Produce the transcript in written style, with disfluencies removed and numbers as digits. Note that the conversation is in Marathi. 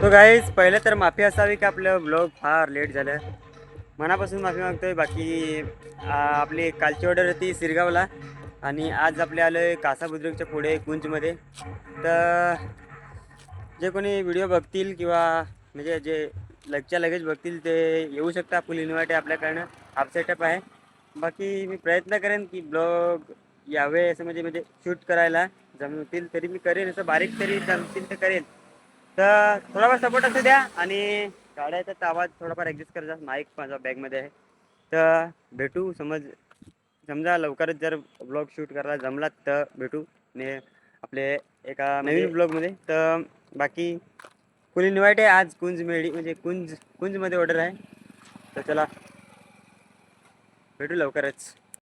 तो गाईज पहिले तर माफी असावी की आपलं ब्लॉग फार लेट झालं. मनापासून माफी मागतोय. बाकी आपली कालची ऑर्डर होती सिरगावला आणि आज आपले आलो आहे कासाबुद्रुकच्या पुढे कुंजमध्ये. तर जे कोणी व्हिडिओ बघतील किंवा म्हणजे जे लगच्या लगेच बघतील ते येऊ शकता. फुल इन्व्हाइट आहे आपल्याकडनं. हाफ सेटअप आहे. बाकी मी प्रयत्न करेन की ब्लॉग यावे असं म्हणजे शूट करायला जमतील तरी मी करेन. असं बारीक तरी जमतील तर करेन. तर थोडाफार सपोर्ट असू द्या. आणि गाड्याचा आवाज थोडाफार ॲडजस्ट करायचा. माईक माझा बॅगमध्ये आहे. तर भेटू समजा लवकरच जर ब्लॉग शूट करायला जमला तर भेटू ने आपले एका नवीन ब्लॉगमध्ये. तर बाकी फुल इन्व्हाइट आहे. आज म्हणजे कुंजमध्ये ऑर्डर आहे. तर चला भेटू लवकरच.